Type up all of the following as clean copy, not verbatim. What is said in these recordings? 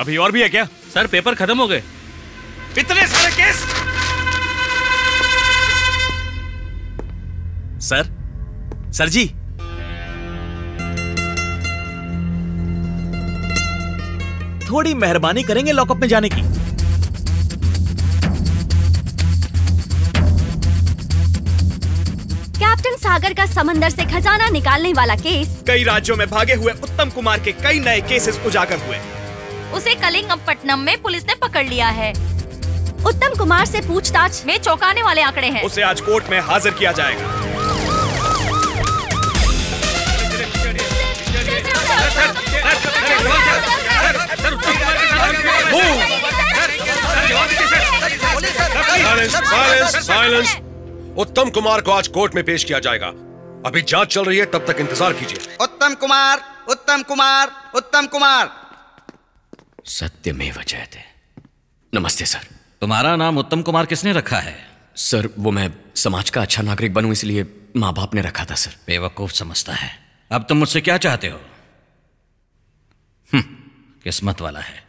अभी और भी है क्या? सर पेपर खत्म हो गए। इतने सारे केस? सर जी, थोड़ी मेहरबानी करेंगे लॉकअप में जाने की? कैप्टन सागर का समंदर से खजाना निकालने वाला केस। कई राज्यों में भागे हुए उत्तम कुमार के कई नए केसेस उजागर हुए। उसे कलिंगपट्टनम में पुलिस ने पकड़ लिया है। उत्तम कुमार से पूछताछ में चौंकाने वाले आंकड़े हैं। उसे आज कोर्ट में हाजिर किया जाएगा। साइलेंस। उत्तम कुमार को आज कोर्ट में पेश किया जाएगा। अभी जांच चल रही है, तब तक इंतजार कीजिए। उत्तम कुमार, उत्तम कुमार, उत्तम कुमार। सत्यमेव जयते। नमस्ते सर। तुम्हारा नाम उत्तम कुमार किसने रखा है? सर वो मैं समाज का अच्छा नागरिक बनूं इसलिए माँ बाप ने रखा था सर। बेवकूफ समझता है। अब तुम मुझसे क्या चाहते हो? किस्मत वाला है।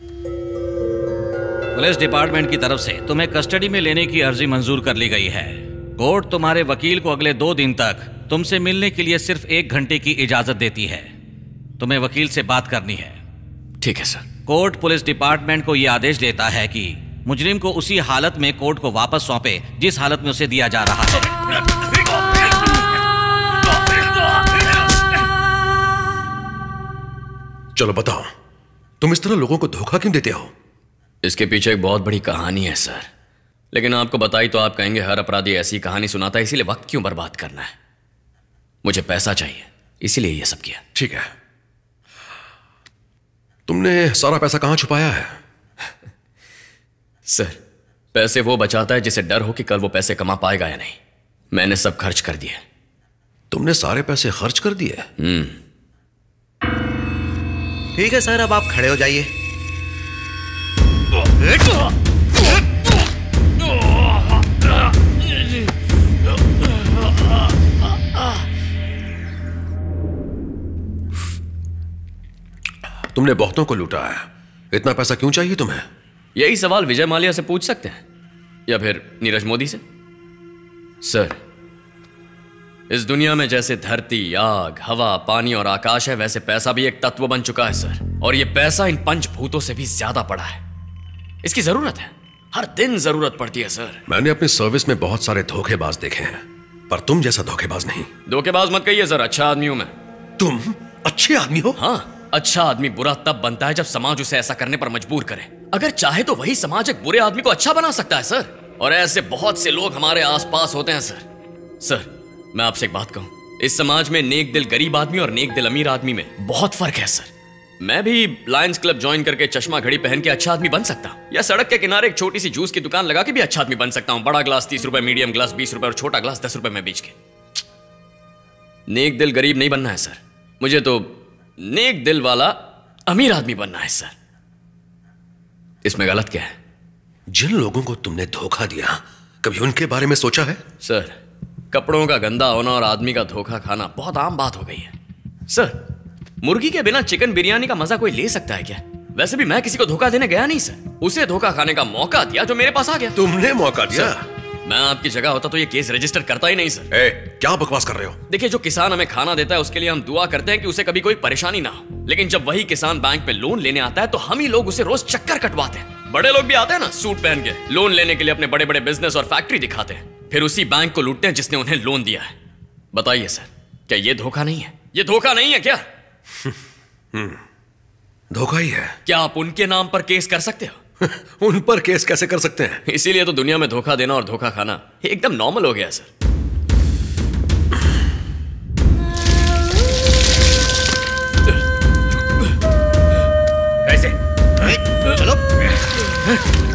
पुलिस डिपार्टमेंट की तरफ से तुम्हें कस्टडी में लेने की अर्जी मंजूर कर ली गई है। कोर्ट तुम्हारे वकील को अगले 2 दिन तक तुमसे मिलने के लिए सिर्फ 1 घंटे की इजाजत देती है। तुम्हें वकील से बात करनी है। ठीक है सर। कोर्ट पुलिस डिपार्टमेंट को यह आदेश देता है कि मुजरिम को उसी हालत में कोर्ट को वापस सौंपे जिस हालत में उसे दिया जा रहा है। चलो बताओ, तुम इस तरह लोगों को धोखा क्यों देते हो? इसके पीछे एक बहुत बड़ी कहानी है सर, लेकिन आपको बताई तो आप कहेंगे हर अपराधी ऐसी कहानी सुनाता है, इसीलिए वक्त क्यों बर्बाद करना है। मुझे पैसा चाहिए, इसीलिए ये सब किया। ठीक है, तुमने सारा पैसा कहां छुपाया है? सर पैसे वो बचाता है जिसे डर हो कि कल वो पैसे कमा पाएगा या नहीं। मैंने सब खर्च कर दिए। तुमने सारे पैसे खर्च कर दिए? ठीक है सर, अब आप खड़े हो जाइए। तुमने बहुतों को लूटा है, इतना पैसा क्यों चाहिए तुम्हें? यही सवाल विजय माल्या से पूछ सकते हैं या फिर नीरज मोदी से। सर इस दुनिया में जैसे धरती, आग, हवा, पानी और आकाश है, वैसे पैसा भी एक तत्व बन चुका है सर। और ये पैसा इन पंचभूतों से भी ज्यादा पड़ा है। इसकी जरूरत है, हर दिन जरूरत पड़ती है सर। मैंने अपनी सर्विस में बहुत सारे धोखेबाज देखे हैं, पर तुम जैसा धोखेबाज नहीं। धोखेबाज मत कहिए सर, अच्छा आदमी हूं मैं। तुम अच्छे आदमी हो? हाँ, अच्छा आदमी बुरा तब बनता है जब समाज उसे ऐसा करने पर मजबूर करे। अगर चाहे तो वही समाज एक बुरे आदमी को अच्छा बना सकता है सर, और ऐसे बहुत से लोग हमारे आसपास होते हैं सर। सर मैं आपसे एक बात कहूं, इस समाज में नेक दिल गरीब आदमी और नेक दिल अमीर आदमी में बहुत फर्क है सर। मैं भी लायंस क्लब ज्वाइन करके चश्मा घड़ी पहन के अच्छा आदमी बन सकता हूं, या सड़क के किनारे एक छोटी सी जूस की दुकान लगा के भी अच्छा आदमी बन सकता हूं। बड़ा ग्लास 30 रुपए, मीडियम ग्लास 20 रुपए और छोटा ग्लास 10 रुपए में बेच के। नेक दिल गरीब नहीं बनना है सर, मुझे तो नेक दिल वाला अमीर आदमी बनना है सर। इसमें गलत क्या है? जिन लोगों को तुमने धोखा दिया, कभी उनके बारे में सोचा है? सर कपड़ों का गंदा होना और आदमी का धोखा खाना बहुत आम बात हो गई है सर। मुर्गी के बिना चिकन बिरयानी का मजा कोई ले सकता है क्या? वैसे भी मैं किसी को धोखा देने गया नहीं सर, उसे धोखा खाने का मौका दिया जो मेरे पास आ गया। तुमने मौका दिया? मैं आपकी जगह होता तो ये केस रजिस्टर करता ही नहीं सर। क्या बकवास कर रहे हो? देखिए, जो किसान हमें खाना देता है उसके लिए हम दुआ करते हैं कि उसे कभी कोई परेशानी ना हो, लेकिन जब वही किसान बैंक में लोन लेने आता है तो हम ही लोग उसे रोज चक्कर कटवाते हैं। बड़े लोग भी आते हैं ना सूट पहन के लोन लेने के लिए, अपने बड़े बड़े बिजनेस और फैक्ट्री दिखाते हैं, फिर उसी बैंक को लूटते हैं जिसने उन्हें लोन दिया है। बताइए सर, क्या ये धोखा नहीं है? ये धोखा नहीं है क्या? धोखा ही है। क्या आप उनके नाम पर केस कर सकते हो? उन पर केस कैसे कर सकते हैं? इसीलिए तो दुनिया में धोखा देना और धोखा खाना एकदम नॉर्मल हो गया है सर। कैसे? चलो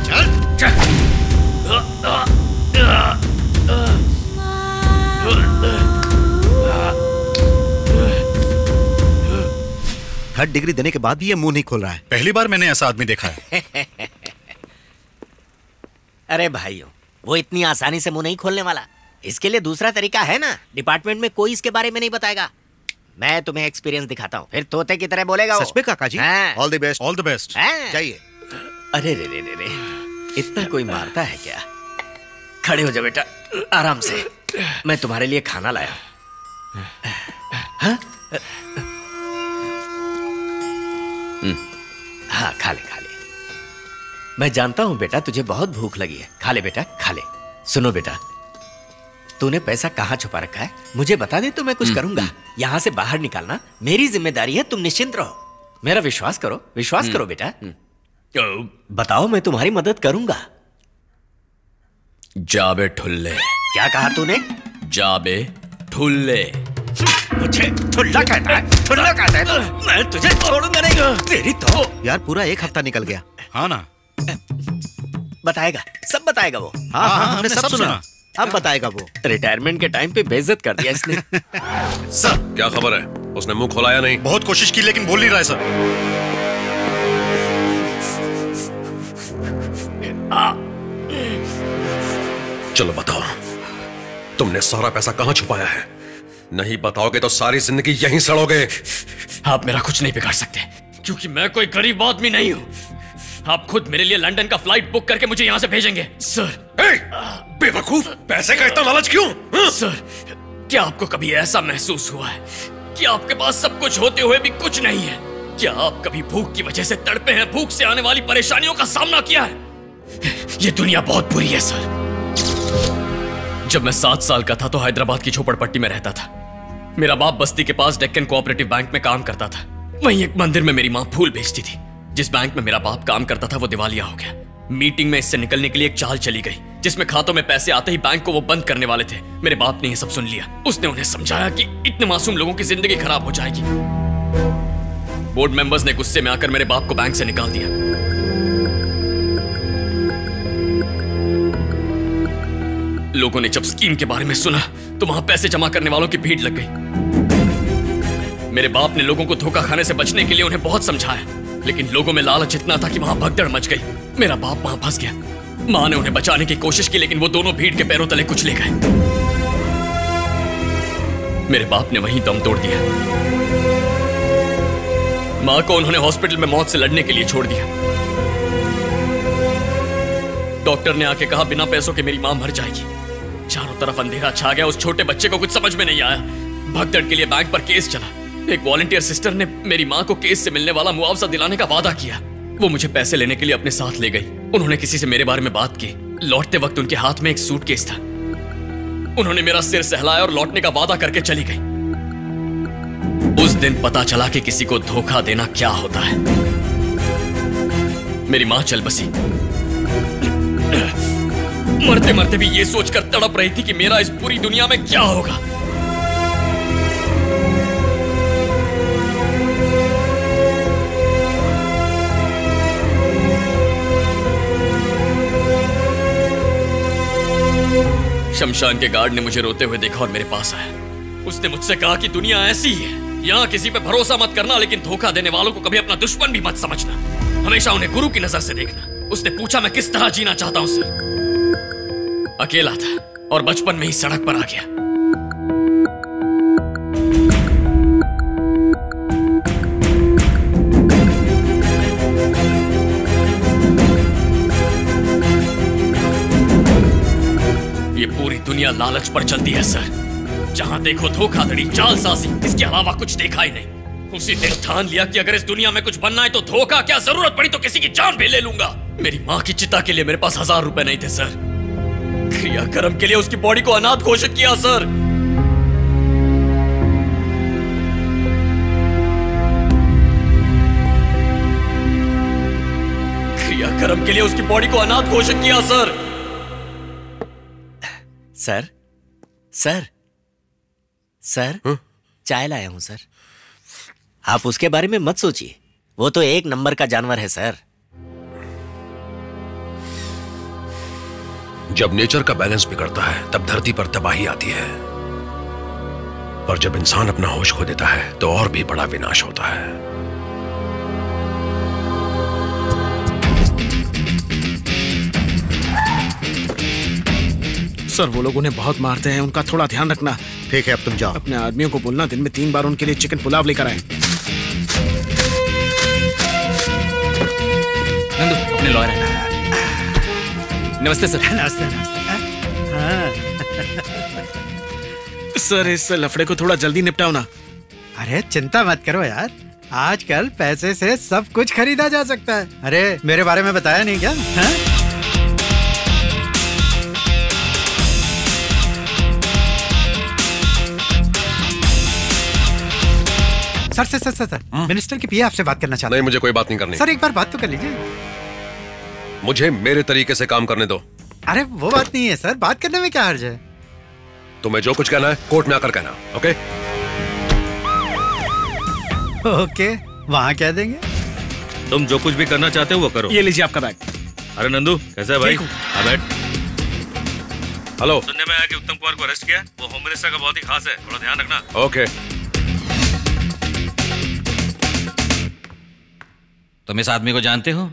चल चल। थर्ड डिग्री देने के बाद भी ये मुंह नहीं खोल रहा है। पहली बार मैंने ऐसा आदमी देखा है। अरे भाइयों, वो इतनी आसानी से मुंह नहीं खोलने वाला। इसके लिए दूसरा तरीका है ना, डिपार्टमेंट में कोई इसके बारे में नहीं बताएगा। मैं तुम्हें एक्सपीरियंस दिखाता हूँ, फिर तोते की तरह बोलेगा वो। सच में काका जी? All the best. All the best. जाइए। अरे रे रे रे रे, इतना कोई मारता है क्या? खड़े हो जा बेटा, आराम से। मैं तुम्हारे लिए खाना लाया। हाँ? हाँ, खा ले खा ले। मैं जानता हूं बेटा तुझे बहुत भूख लगी है। खा ले बेटा, खा ले। सुनो बेटा, तूने पैसा कहाँ छुपा रखा है मुझे बता दे तो मैं कुछ करूंगा। यहाँ से बाहर निकालना मेरी जिम्मेदारी है, तुम निश्चिंत रहो। मेरा विश्वास करो, विश्वास करो बेटा। बताओ, मैं तुम्हारी मदद करूंगा। जाबे ठुल्ले। क्या कहा तूने? जाबे ठुल्ले। मुझे ठुल्ला कहता है? ठुल्ला कहता है तो मैं तुझे छोड़ूंगा नहीं। तेरी तो यार पूरा एक हफ्ता निकल गया। हाँ ना, बताएगा, सब बताएगा वो। हाँ हाँ, हमने सब सुना। अब बताएगा वो। रिटायरमेंट के टाइम पे बेइज्जत कर दिया इसने। सर क्या खबर है? उसने मुंह खोलाया नहीं? बहुत कोशिश की लेकिन बोल नहीं रहा है सर। चलो बताओ, तुमने सारा पैसा कहां छुपाया है? नहीं बताओगे तो सारी जिंदगी यहीं सड़ोगे। आप मेरा कुछ नहीं बिगाड़ सकते, क्योंकि मैं कोई गरीब आदमी नहीं हूं। आप खुद मेरे लिए लंदन का फ्लाइट बुक करके मुझे यहां से भेजेंगे। सर बेवकूफ, पैसे का इतना लालच क्यों? सर, क्या आपको कभी ऐसा महसूस हुआ है कि आपके पास सब कुछ होते हुए भी कुछ नहीं है? क्या आप कभी भूख की वजह से तड़पे हैं, भूख से आने वाली परेशानियों का सामना किया है? ये दुनिया बहुत बुरी है सर। जब मैं 7 साल का था तो हैदराबाद की झोपड़पट्टी में रहता था। मेरा बाप बस्ती के पास डेक्कन कोऑपरेटिव बैंक में काम करता था। वहीं एक मंदिर में मेरी माँ फूल बेचती थी। जिस बैंक में मेरा बाप काम करता था वो दिवालिया हो गया। मीटिंग में इससे निकलने के लिए एक चाल चली गई जिसमें खातों में पैसे आते ही बैंक को वो बंद करने वाले थे। मेरे बाप ने ये सब सुन लिया। उसने उन्हें समझाया कि इतने मासूम लोगों की जिंदगी खराब हो जाएगी। बोर्ड मेंबर्स ने गुस्से में आकर मेरे बाप को बैंक से निकाल दिया। लोगों ने जब स्कीम के बारे में सुना तो वहां पैसे जमा करने वालों की भीड़ लग गई। मेरे बाप ने लोगों को धोखा खाने से बचने के लिए उन्हें बहुत समझाया, लेकिन लोगों में लालच इतना था कि वहां भगदड़ मच गई। मेरा बाप वहां फंस गया। मां ने उन्हें बचाने की कोशिश की, लेकिन वो दोनों भीड़ के पैरों तले कुचले गए। मेरे बाप ने वहीं दम तोड़ दिया। मां को उन्होंने हॉस्पिटल में मौत से लड़ने के लिए छोड़ दिया। डॉक्टर ने आके कहा बिना पैसों के मेरी मां मर जाएगी। चारों तरफ अंधेरा छा गया। उस छोटे बच्चे को कुछ समझ में नहीं आया। भगदड़ के लिए बैंक पर केस चला। एक वॉलंटियर सिस्टर ने मेरी मां को केस से मिलने वाला मुआवजा दिलाने का वादा किया। वो मुझे पैसे लेने के लिए अपने साथ ले गई। उन्होंने किसी से मेरे बारे में बात की। लौटते वक्त उनके हाथ में एक सूटकेस था। उन्होंने मेरा सिर सहलाया और लौटने का वादा करके चली गई। उस दिन पता चला कि किसी को धोखा देना क्या होता है। मेरी मां चल बसी। मरते मरते भी ये सोचकर तड़प रही थी कि मेरा इस पूरी दुनिया में क्या होगा। शमशान के गार्ड ने मुझे रोते हुए देखा और मेरे पास आया। उसने मुझसे कहा कि दुनिया ऐसी ही है, यहाँ किसी पे भरोसा मत करना, लेकिन धोखा देने वालों को कभी अपना दुश्मन भी मत समझना। हमेशा उन्हें गुरु की नजर से देखना। उसने पूछा मैं किस तरह जीना चाहता हूं सर। अकेला था और बचपन में ही सड़क पर आ गया। ये पूरी दुनिया लालच पर चलती है सर। जहां देखो धोखाधड़ी, जालसाजी, इसके अलावा कुछ देखा ही नहीं। उसी दिन ठान लिया कि अगर इस दुनिया में कुछ बनना है तो धोखा क्या, जरूरत पड़ी तो किसी की जान भी ले लूंगा। मेरी माँ की चिता के लिए मेरे पास 1000 रुपए नहीं थे सर। क्रियाक्रम के लिए उसकी बॉडी को अनाथ घोषित किया सर। क्रियाक्रम के लिए उसकी बॉडी को अनाथ घोषित किया सर। सर सर सर चाय लाया हूं सर। आप उसके बारे में मत सोचिए, वो तो 1 नंबर का जानवर है सर। जब नेचर का बैलेंस बिगड़ता है तब धरती पर तबाही आती है, पर जब इंसान अपना होश खो देता है तो और भी बड़ा विनाश होता है। सर वो लोग उन्हें बहुत मारते हैं, उनका थोड़ा ध्यान रखना। ठीक है, अब तुम जाओ। अपने आदमियों को बोलना दिन में 3 बार उनके लिए चिकन पुलाव लेकर आए। नंदू, अपने लॉयर हैं। नमस्ते सर। नमस्ते। सर, इस लफड़े को थोड़ा जल्दी निपटाओ ना। अरे चिंता मत करो यार, आजकल पैसे से सब कुछ खरीदा जा सकता है। अरे मेरे बारे में बताया नहीं क्या? हाँ? सर, मिनिस्टर की पीए आपसे बात करना चाहता नहीं, मुझे कोई बात नहीं करनी। सर, एक बार बात तो कर लीजिए। मुझे मेरे तरीके से काम करने दो। अरे वो बात नहीं है सर, बात करने में क्या हर्ज है? तुम्हें जो कुछ कहना है कोर्ट में आकर कहना। ओके ओके, वहाँ कह देंगे। तुम जो कुछ भी करना चाहते हो वो करो। ये लीजिए आपका बैग। अरे नंदू, कैसा है भाई? हाँ, बैठ। हेलो। सुनने में आया कि उत्तम कुमार को अरेस्ट किया। वो होम मिनिस्टर का बहुत ही खास है, थोड़ा ध्यान रखना। ओके। तुम इस आदमी को जानते हो?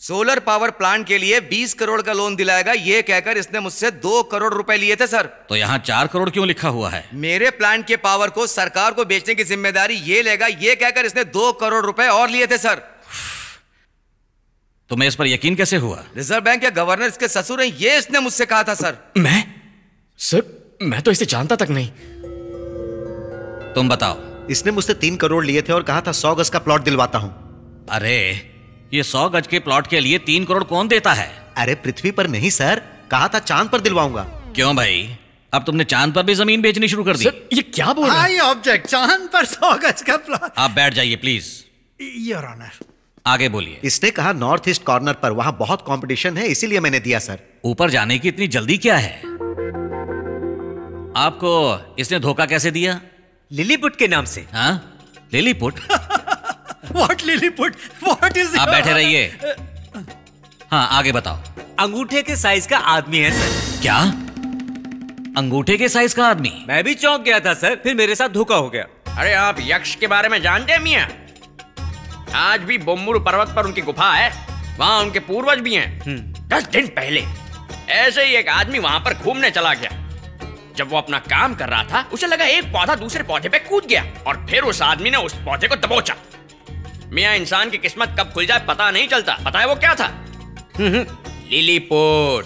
सोलर पावर प्लांट के लिए 20 करोड़ का लोन दिलाएगा ये कहकर इसने मुझसे 2 करोड़ रुपए लिए थे सर। तो यहाँ 4 करोड़ क्यों लिखा हुआ है? मेरे प्लांट के पावर को सरकार को बेचने की जिम्मेदारी ये लेगा ये कहकर इसने 2 करोड़ रुपए और लिए थे सर। तुम्हें इस पर यकीन कैसे हुआ? रिजर्व बैंक के गवर्नर इसके ससुर हैं, ये इसने मुझसे कहा था सर। मैं तो इसे जानता तक नहीं। तुम बताओ। इसने मुझसे 3 करोड़ लिए थे और कहा था 100 गज का प्लॉट दिलवाता हूं। अरे ये 100 गज के प्लॉट के लिए 3 करोड़ कौन देता है? अरे पृथ्वी पर नहीं सर, कहा था चांद पर दिलवाऊंगा। क्यों भाई, अब तुमने चांद पर भी जमीन बेचनी शुरू कर दी? सर, ये क्या बोल रहे हैं? आई ऑब्जेक्ट, चांद पर 100 गज का प्लॉट। आप बैठ जाइए प्लीज। Your honour. आगे बोलिए। इसने कहा नॉर्थ ईस्ट कॉर्नर पर वहां बहुत कंपटीशन है, इसीलिए मैंने दिया सर। ऊपर जाने की इतनी जल्दी क्या है? आपको इसने धोखा कैसे दिया? लिलीपुट के नाम से। हाँ, Lilliput? What Lilliput? What is? आप बैठे रहिए। हाँ, आगे बताओ। अंगूठे के साइज का आदमी है सर। क्या? अंगूठे के साइज का आदमी? मैं भी चौंक गया था सर, फिर मेरे साथ धोखा हो गया। अरे आप यक्ष के बारे में जानते हैं मियां? आज भी बोम्मुर पर्वत पर उनकी गुफा है, वहां उनके पूर्वज भी हैं। 10 दिन पहले ऐसे ही एक आदमी वहां पर घूमने चला गया। जब वो अपना काम कर रहा था, उसे लगा एक पौधा दूसरे पौधे पे कूद गया और फिर उस आदमी ने उस पौधे को दबोचा। मियां, इंसान की किस्मत कब खुल जाए पता नहीं चलता। पता है वो क्या था? लिलीपुट।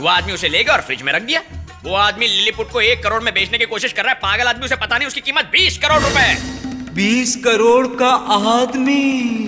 वो आदमी उसे ले गया और फ्रिज में रख दिया। वो आदमी लिलीपुट को 1 करोड़ में बेचने की कोशिश कर रहा है। पागल आदमी, उसे पता नहीं उसकी कीमत 20 करोड़ रुपए है। 20 करोड़ का आदमी।